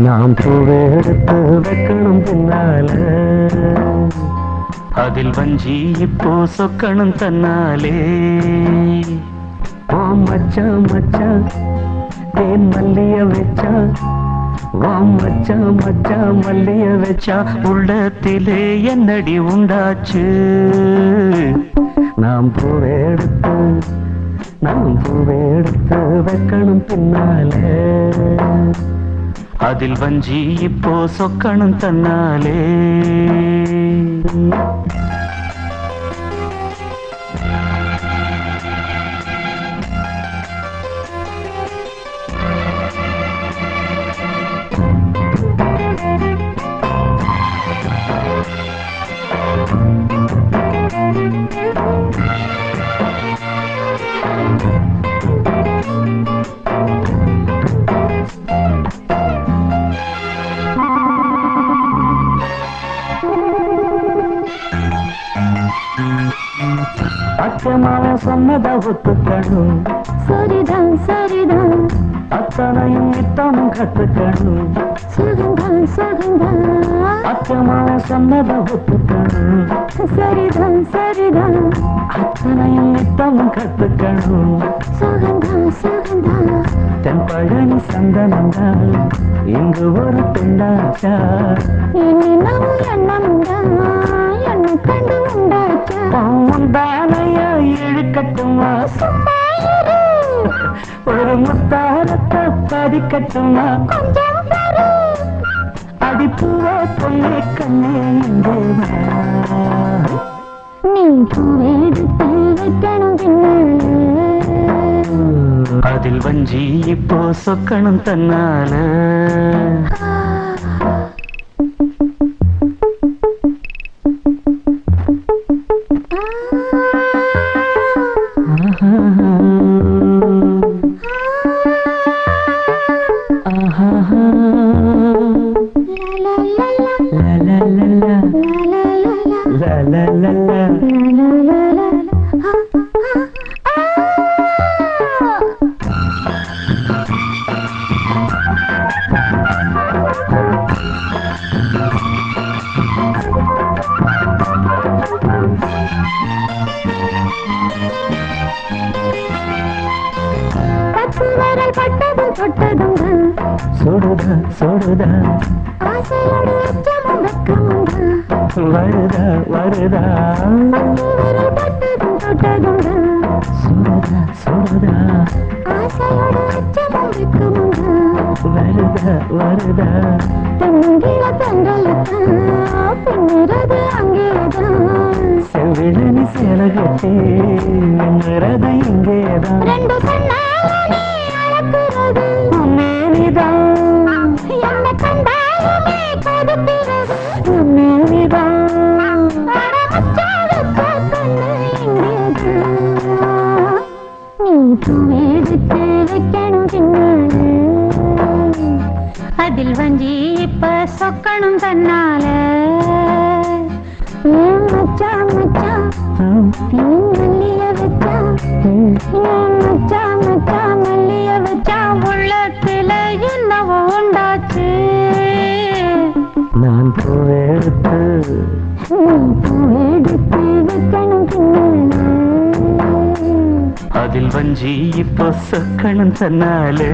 நாம் பூவெடுத்து வைக்கணும் பின்னால, அதில் வஞ்சி இப்போ சொக்கணும் தன்னாலே. ஓ மச்சான் மச்சான் தேன் மல்லிய வச்சா, வா மச்சான் மச்சான் மல்லிய வச்சா, உள்ளத்திலே என்னடி உண்டாச்சு. நாம் பூவெடுத்து வைக்கணும் பின்னாலே, அதில் வஞ்சி இப்போ சொக்கணும் தன்னாலே. அச்சமாவ சொன்னதை ஒத்துக்கணும், சரிதான் சரிதான். அத்தனையும் நித்தமும் கத்துக்கணும், சுகந்தான் சுகந்தான். அச்சமாவ சொன்னதை ஒத்துக்கணும், சரிதான் சரிதான். அத்தனையும் நித்தமும் கத்துக்கணும், சுகந்தான் சுகந்தான். தென்பழனி சந்தனந்தா இங்கு ஒரு பெண்ணாச்சா, எண்ணம் எண்ணம்தான் எண்ணம் கண்டு உண்டாச்சா. தானைய இழுக்கட்டுமா, ஒரு முத்தாரத்தை பதிக்கட்டுமா, அடிப்புவ பொண்ணே கண்ணே எங்கேவா. நீ பூவெடுத்து வைக்கணும் பின்னால, அதில் வஞ்சி இப்போ சொக்கணும் தன்னால. பட்டதும் தொட்டதும் சுடுதா சுடுதா, ஆசையோடு அச்சமும் வெக்கமும் வருதா வருதா, பட்டதும் தொட்டதும் சுடுதா சுடுதா, ஆசையோடு அச்சமும் வெக்கமும் வருதா வருதா. தென்னில தென்றலுத்தான் பின்னிறது அங்கேதான், செவிழனி சேலகத்தே நின்றது இங்கேதான். ரெண்டு கண்ணாலே அழகுறது மேனிதான் என்ன கண்டாலுமே கதுப்பிறது, மேனிதான் நீ பூவெடுத்து வைக்கணும் பின்னால, அதில் வஞ்சி இப்ப சொக்கணும் தன்னால. மச்சான் மச்சான் தேன் மல்லிய வச்சா, மச்சான் மச்சான் மல்லிய வச்சா, உள்ளத்துல என்னவோ உண்டாச்சு. நான் பூவெடுத்து வைக்கணும் பின்னால, அதில் வஞ்சி இப்போ சொக்கணும் தன்னாலே.